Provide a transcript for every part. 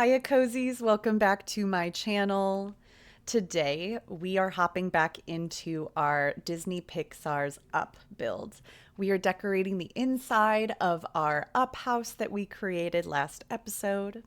Hiya cozies, welcome back to my channel. Today we are hopping back into our Disney Pixar's Up build. We are decorating the inside of our Up house that we created last episode.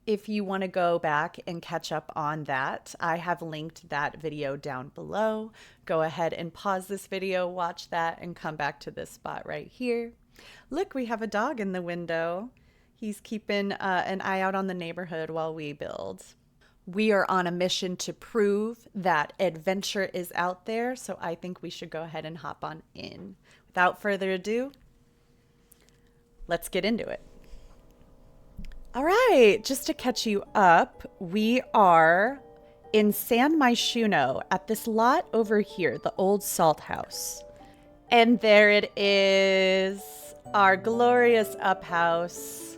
If you want to go back and catch up on that, I have linked that video down below. Go ahead and pause this video, watch that, and come back to this spot right here. Look, we have a dog in the window. He's keeping an eye out on the neighborhood while we build. We are on a mission to prove that adventure is out there, so I think we should go ahead and hop on in. Without further ado, let's get into it. All right, just to catch you up, we are in San Myshuno at this lot over here, the old salt house. And there it is, our glorious Up house.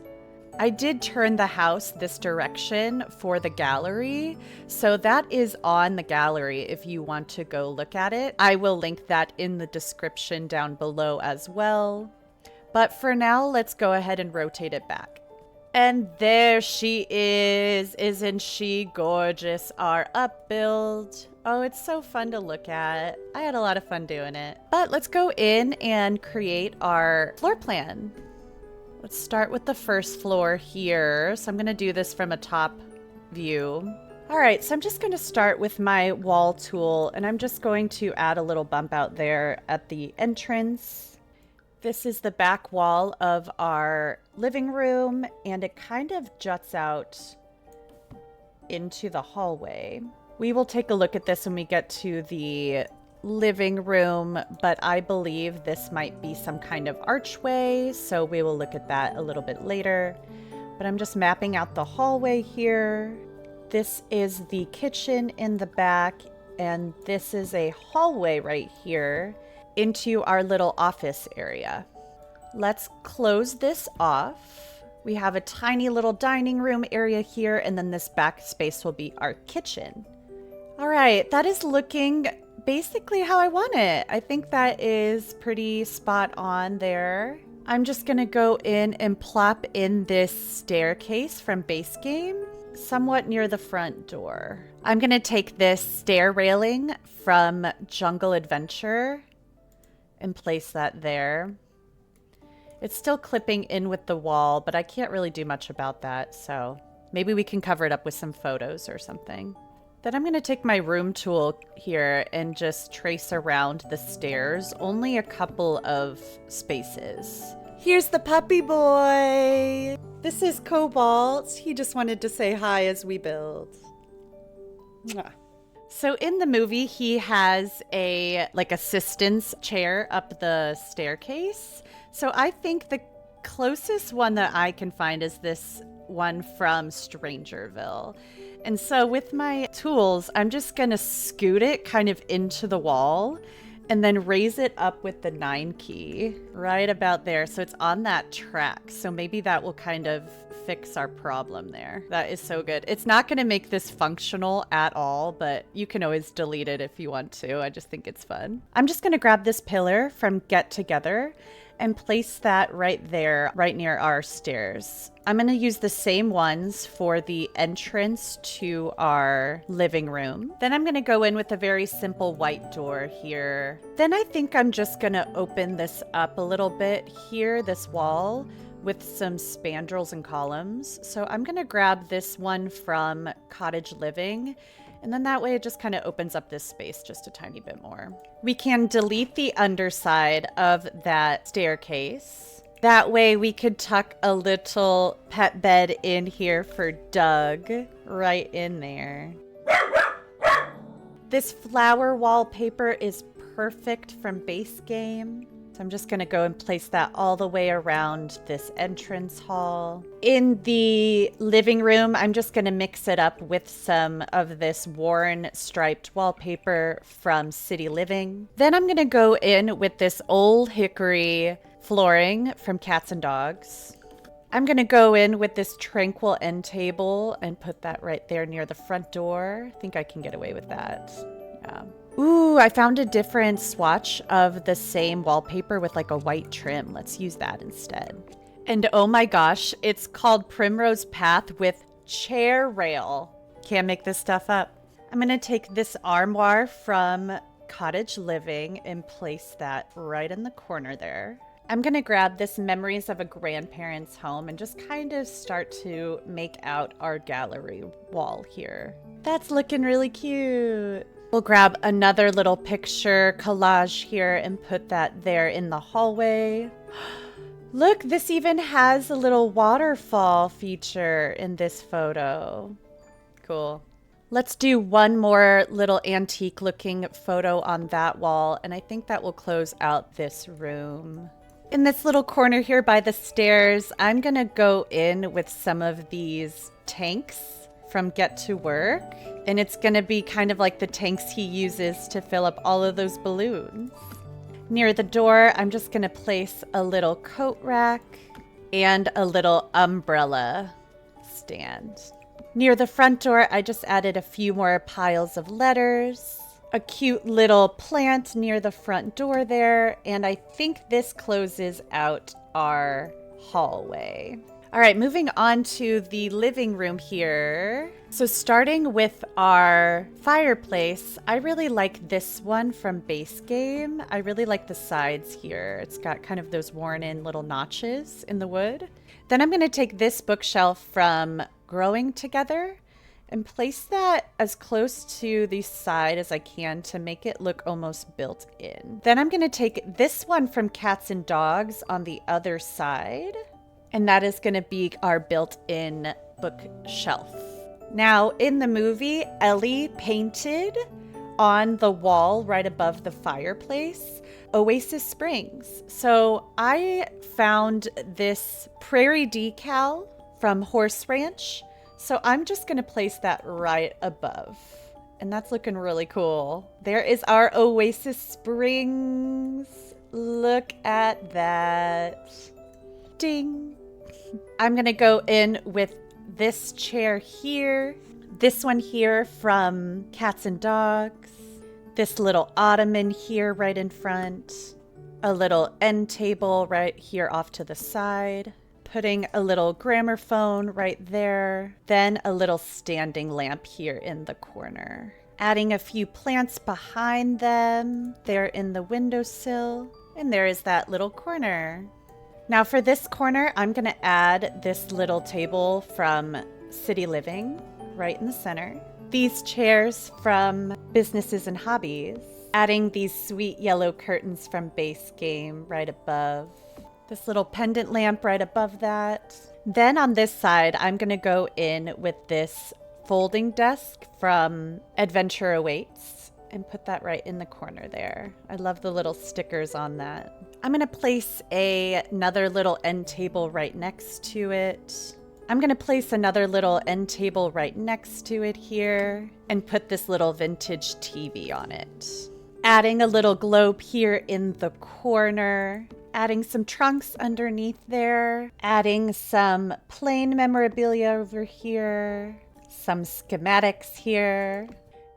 I did turn the house this direction for the gallery, so that is on the gallery if you want to go look at it. I will link that in the description down below as well. But for now, let's go ahead and rotate it back. And there she is. Isn't she gorgeous? Our Up build. Oh, it's so fun to look at. I had a lot of fun doing it. But let's go in and create our floor plan. Let's start with the first floor here. So I'm going to do this from a top view. All right, so I'm just going to start with my wall tool, and I'm just going to add a little bump out there at the entrance. This is the back wall of our living room, and it kind of juts out into the hallway. We will take a look at this when we get to the living room, but I believe this might be some kind of archway, so we will look at that a little bit later. But I'm just mapping out the hallway here. This is the kitchen in the back, and this is a hallway right here into our little office area. Let's close this off. We have a tiny little dining room area here, and then this back space will be our kitchen. All right, that is looking basically how I want it. I think that is pretty spot on there. I'm just gonna go in and plop in this staircase from base game, somewhat near the front door. I'm gonna take this stair railing from Jungle Adventure and place that there. It's still clipping in with the wall, but I can't really do much about that, so maybe we can cover it up with some photos or something. Then I'm going to take my room tool here and just trace around the stairs, only a couple of spaces. Here's the puppy boy. This is Cobalt. He just wanted to say hi as we build. Mwah. So in the movie, he has a assistance chair up the staircase. So I think the closest one that I can find is this one from Strangerville. And so with my tools, I'm just going to scoot it kind of into the wall and then raise it up with the 9 key right about there. So it's on that track. So maybe that will kind of fix our problem there. That is so good. It's not going to make this functional at all, but you can always delete it if you want to. I just think it's fun. I'm just going to grab this pillar from Get Together and place that right there, right near our stairs. I'm going to use the same ones for the entrance to our living room. Then I'm going to go in with a very simple white door here. Then I think I'm just going to open this up a little bit here, this wall, with some spandrels and columns. So I'm going to grab this one from Cottage Living, and then that way it just kind of opens up this space just a tiny bit more. We can delete the underside of that staircase. That way we could tuck a little pet bed in here for Doug, right in there. This flower wallpaper is perfect from base game. So I'm just going to go and place that all the way around this entrance hall. In the living room, I'm just going to mix it up with some of this worn striped wallpaper from City Living. Then I'm going to go in with this old hickory flooring from Cats and Dogs. I'm going to go in with this tranquil end table and put that right there near the front door. I think I can get away with that. Yeah. Ooh, I found a different swatch of the same wallpaper with like a white trim. Let's use that instead. And oh my gosh, it's called Primrose Path with chair rail. Can't make this stuff up. I'm going to take this armoire from Cottage Living and place that right in the corner there. I'm going to grab this Memories of a Grandparent's Home and just kind of start to make out our gallery wall here. That's looking really cute. We'll grab another little picture collage here and put that there in the hallway. Look, this even has a little waterfall feature in this photo. Cool. Let's do one more little antique looking photo on that wall, and I think that will close out this room. In this little corner here by the stairs, I'm gonna go in with some of these tanks from Get to Work, and it's gonna be kind of like the tanks he uses to fill up all of those balloons. Near the door, I'm just gonna place a little coat rack and a little umbrella stand. Near the front door, I just added a few more piles of letters, a cute little plant near the front door there, and I think this closes out our hallway. All right, moving on to the living room here. So starting with our fireplace, I really like this one from Base Game. I really like the sides here. It's got kind of those worn in little notches in the wood. Then I'm gonna take this bookshelf from Growing Together and place that as close to the side as I can to make it look almost built in. Then I'm gonna take this one from Cats and Dogs on the other side, and that is gonna be our built-in bookshelf. Now, in the movie, Ellie painted on the wall right above the fireplace Oasis Springs. So I found this prairie decal from Horse Ranch. So I'm just gonna place that right above. And that's looking really cool. There is our Oasis Springs. Look at that. Ding. I'm gonna go in with this chair here, this one here from Cats and Dogs, this little ottoman here right in front, a little end table right here off to the side, putting a little gramophone right there, then a little standing lamp here in the corner. Adding a few plants behind them, there in the windowsill, and there is that little corner. Now for this corner, I'm gonna add this little table from City Living right in the center. These chairs from Businesses and Hobbies. Adding these sweet yellow curtains from Base Game right above. This little pendant lamp right above that. Then on this side, I'm gonna go in with this folding desk from Adventure Awaits and put that right in the corner there. I love the little stickers on that. I'm gonna place another little end table right next to it. I'm gonna place another little end table right next to it here and put this little vintage TV on it. Adding a little globe here in the corner. Adding some trunks underneath there. Adding some plain memorabilia over here. Some schematics here.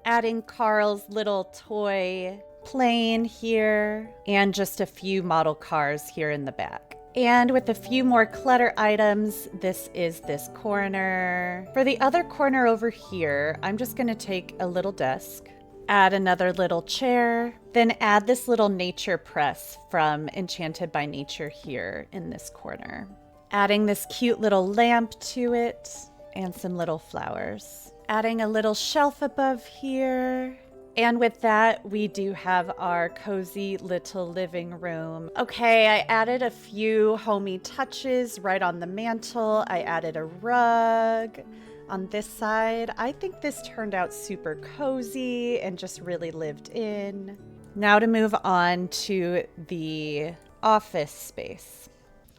Adding Carl's little toy plane here. And just a few model cars here in the back. And with a few more clutter items, this is this corner. For the other corner over here, I'm just gonna take a little desk, add another little chair, then add this little nature press from Enchanted by Nature here in this corner. Adding this cute little lamp to it and some little flowers. Adding a little shelf above here. And with that, we do have our cozy little living room. Okay, I added a few homey touches right on the mantle. I added a rug on this side. I think this turned out super cozy and just really lived in. Now to move on to the office space.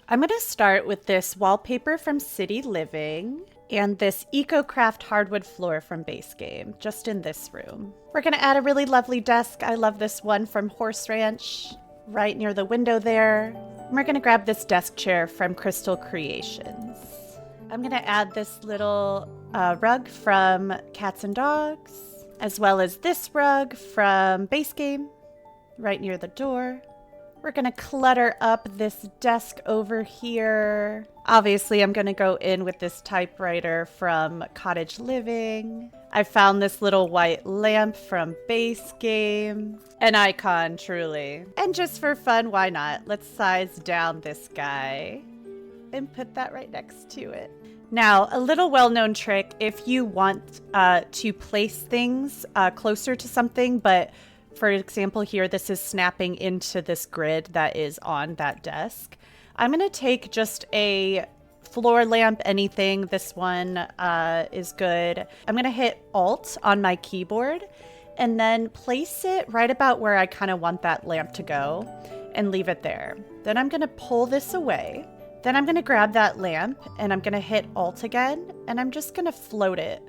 I'm gonna start with this wallpaper from City Living and this EcoCraft hardwood floor from Base Game, just in this room. We're gonna add a really lovely desk. I love this one from Horse Ranch, right near the window there. And we're gonna grab this desk chair from Crystal Creations. I'm gonna add this little rug from Cats and Dogs, as well as this rug from Base Game, right near the door. We're gonna clutter up this desk over here. Obviously, I'm gonna go in with this typewriter from Cottage Living. I found this little white lamp from Base Game. An icon, truly. And just for fun, why not? Let's size down this guy and put that right next to it. Now, a little well-known trick, if you want to place things closer to something, but for example here, this is snapping into this grid that is on that desk. I'm going to take just a floor lamp, anything. This one is good. I'm going to hit Alt on my keyboard and then place it right about where I kind of want that lamp to go and leave it there. Then I'm going to pull this away. Then I'm going to grab that lamp and I'm going to hit Alt again and I'm just going to float it.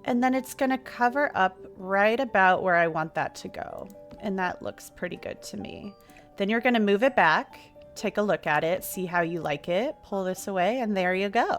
And then it's going to cover up right about where I want that to go. And that looks pretty good to me. Then you're going to move it back, take a look at it, see how you like it, pull this away, and there you go.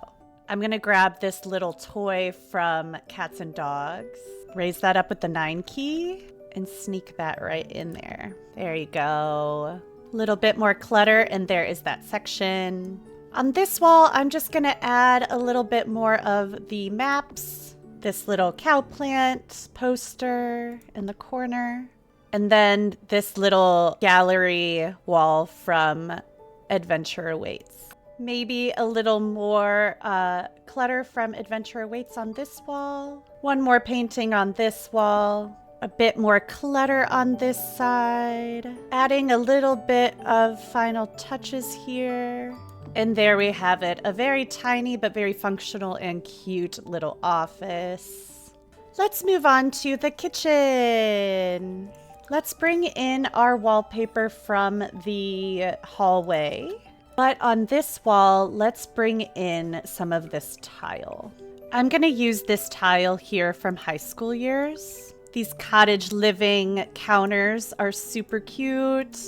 I'm going to grab this little toy from Cats and Dogs, raise that up with the 9 key, and sneak that right in there. There you go. A little bit more clutter, and there is that section. On this wall, I'm just going to add a little bit more of the maps. This little cow plant poster in the corner. And then this little gallery wall from Adventure Awaits. Maybe a little more clutter from Adventure Awaits on this wall. One more painting on this wall. A bit more clutter on this side. Adding a little bit of final touches here. And there we have it, a very tiny but very functional and cute little office. Let's move on to the kitchen. Let's bring in our wallpaper from the hallway. But on this wall, let's bring in some of this tile. I'm going to use this tile here from high school years. These Cottage Living counters are super cute.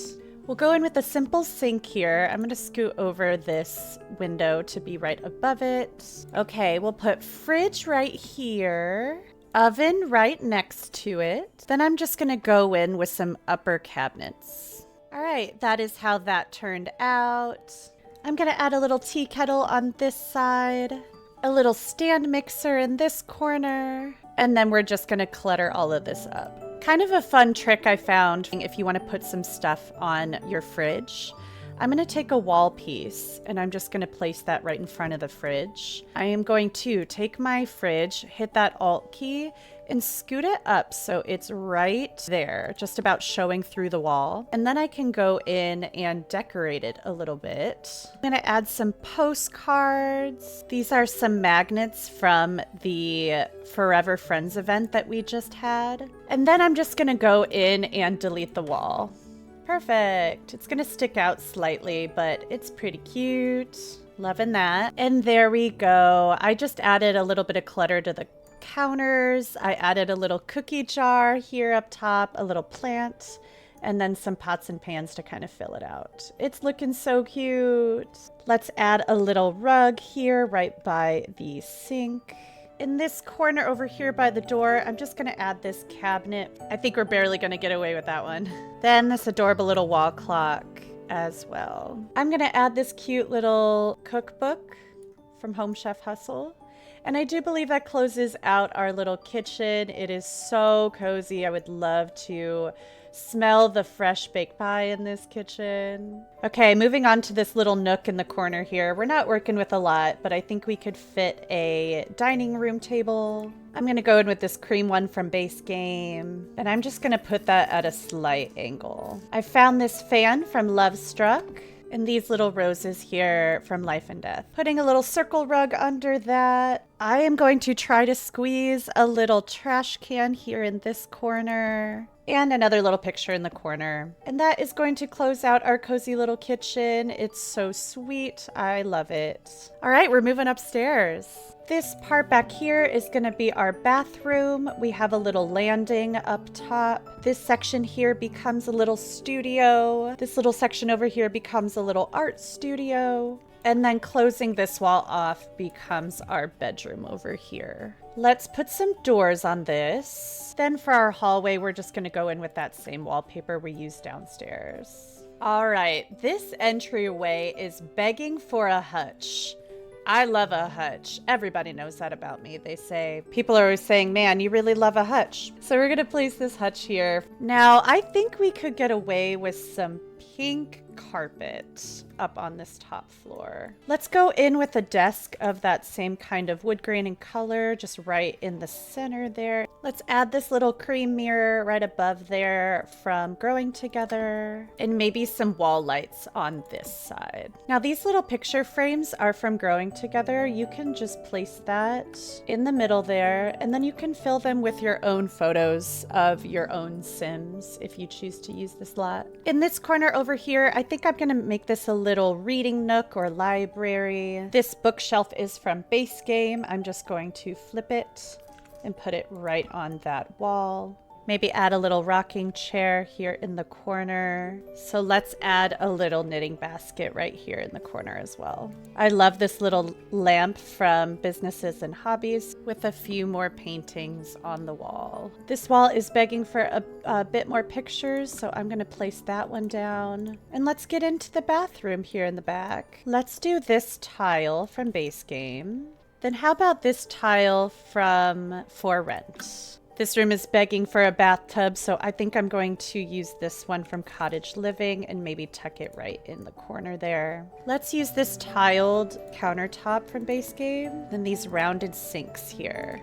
We'll go in with a simple sink here. I'm going to scoot over this window to be right above it. Okay, we'll put fridge right here. Oven right next to it. Then I'm just going to go in with some upper cabinets. All right, that is how that turned out. I'm going to add a little tea kettle on this side. A little stand mixer in this corner. And then we're just going to clutter all of this up. Kind of a fun trick I found if you want to put some stuff on your fridge. I'm going to take a wall piece and I'm just going to place that right in front of the fridge. I am going to take my fridge, hit that Alt key, and scoot it up so it's right there, just about showing through the wall. And then I can go in and decorate it a little bit. I'm going to add some postcards. These are some magnets from the Forever Friends event that we just had. And then I'm just going to go in and delete the wall. Perfect. It's going to stick out slightly, but it's pretty cute. Loving that. And there we go. I just added a little bit of clutter to the counters. I added a little cookie jar here up top, a little plant, and then some pots and pans to kind of fill it out. It's looking so cute. Let's add a little rug here right by the sink. In this corner over here by the door, I'm just going to add this cabinet. I think we're barely going to get away with that one. Then this adorable little wall clock as well. I'm going to add this cute little cookbook from Home Chef Hustle. And I do believe that closes out our little kitchen. It is so cozy. I would love to smell the fresh baked pie in this kitchen. Okay, moving on to this little nook in the corner here. We're not working with a lot, but I think we could fit a dining room table. I'm going to go in with this cream one from Base Game, and I'm just going to put that at a slight angle. I found this fan from Love Struck. And these little roses here from Life and Death. Putting a little circle rug under that. I am going to try to squeeze a little trash can here in this corner. And another little picture in the corner. And that is going to close out our cozy little kitchen. It's so sweet. I love it. All right, we're moving upstairs. This part back here is going to be our bathroom. We have a little landing up top. This section here becomes a little studio. This little section over here becomes a little art studio. And then closing this wall off becomes our bedroom over here. Let's put some doors on this. Then for our hallway, we're just going to go in with that same wallpaper we used downstairs. All right, this entryway is begging for a hutch. I love a hutch. Everybody knows that about me. They say, people are always saying, man, you really love a hutch. So we're gonna place this hutch here. Now, I think we could get away with some pink carpet up on this top floor. Let's go in with a desk of that same kind of wood grain and color, just right in the center there. Let's add this little cream mirror right above there from Growing Together, and maybe some wall lights on this side. Now these little picture frames are from Growing Together. You can just place that in the middle there, and then you can fill them with your own photos of your own Sims if you choose to use this lot. In this corner over here, I think I'm gonna make this a little reading nook or library. This bookshelf is from Base Game. I'm just going to flip it and put it right on that wall. Maybe add a little rocking chair here in the corner. So let's add a little knitting basket right here in the corner as well. I love this little lamp from Businesses and Hobbies with a few more paintings on the wall. This wall is begging for a bit more pictures, so I'm gonna place that one down. And let's get into the bathroom here in the back. Let's do this tile from Base Game. Then how about this tile from For Rent? This room is begging for a bathtub, so I think I'm going to use this one from Cottage Living and maybe tuck it right in the corner there. Let's use this tiled countertop from Base Game, then these rounded sinks here.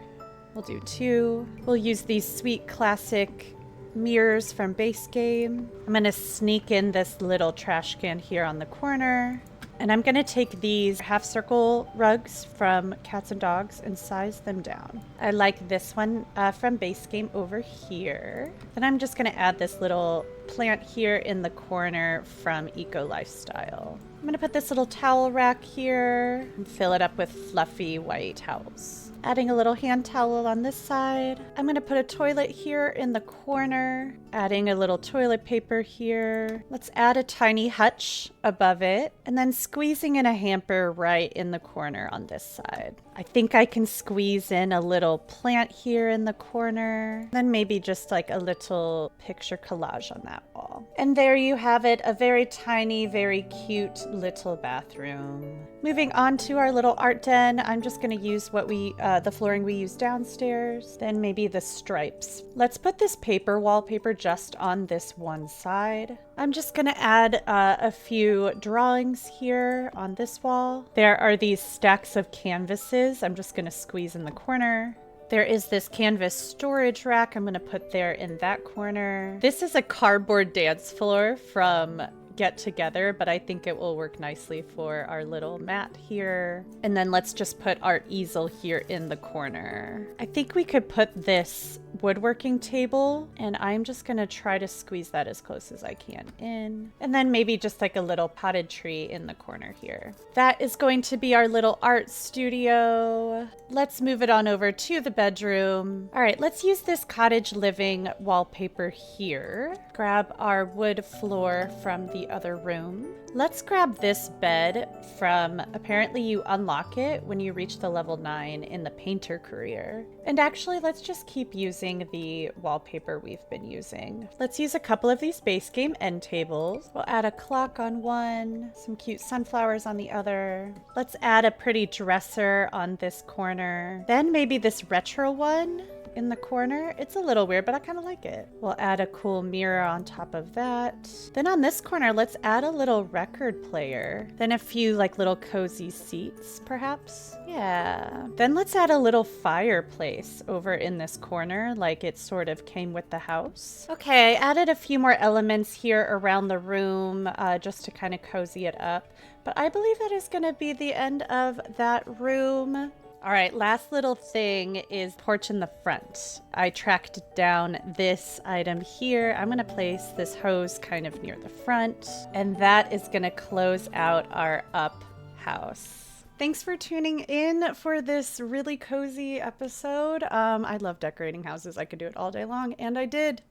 We'll do 2. We'll use these sweet classic mirrors from Base Game. I'm gonna sneak in this little trash can here on the corner. And I'm gonna take these half circle rugs from Cats and Dogs and size them down. I like this one from Base Game over here. Then I'm just gonna add this little plant here in the corner from Eco Lifestyle. I'm gonna put this little towel rack here and fill it up with fluffy white towels. Adding a little hand towel on this side. I'm gonna put a toilet here in the corner, adding a little toilet paper here. Let's add a tiny hutch above it, and then squeezing in a hamper right in the corner on this side. I think I can squeeze in a little plant here in the corner, then maybe just like a little picture collage on that wall. And there you have it, a very tiny, very cute little bathroom. Moving on to our little art den, I'm just gonna use the flooring we use downstairs, then maybe the stripes. Let's put this paper wallpaper just on this one side. I'm just gonna add a few drawings here on this wall. There are these stacks of canvases. I'm just gonna squeeze in the corner. There is this canvas storage rack I'm gonna put there in that corner. This is a cardboard dance floor from Get Together, but I think it will work nicely for our little mat here. And then let's just put our easel here in the corner. I think we could put this woodworking table, and I'm just gonna try to squeeze that as close as I can in. And then maybe just like a little potted tree in the corner here. That is going to be our little art studio. Let's move it on over to the bedroom. All right, let's use this Cottage Living wallpaper here. Grab our wood floor from the other room. Let's grab this bed from, apparently you unlock it when you reach the level 9 in the painter career. And actually, let's just keep using the wallpaper we've been using. Let's use a couple of these Base Game end tables. We'll add a clock on one, some cute sunflowers on the other. Let's add a pretty dresser on this corner. Then maybe this retro one in the corner. It's a little weird, but I kind of like it. We'll add a cool mirror on top of that. Then on this corner, let's add a little record player. Then a few like little cozy seats, perhaps. Yeah. Then let's add a little fireplace over in this corner, like it sort of came with the house. Okay, I added a few more elements here around the room just to kind of cozy it up. But I believe that is going to be the end of that room. All right, last little thing is porch in the front. I tracked down this item here. I'm gonna place this hose kind of near the front, and that is gonna close out our up house. Thanks for tuning in for this really cozy episode. I love decorating houses. I could do it all day long, and I did.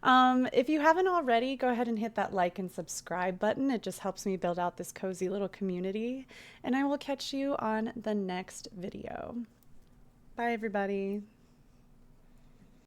If you haven't already, go ahead and hit that like and subscribe button. It just helps me build out this cozy little community. And I will catch you on the next video. Bye, everybody.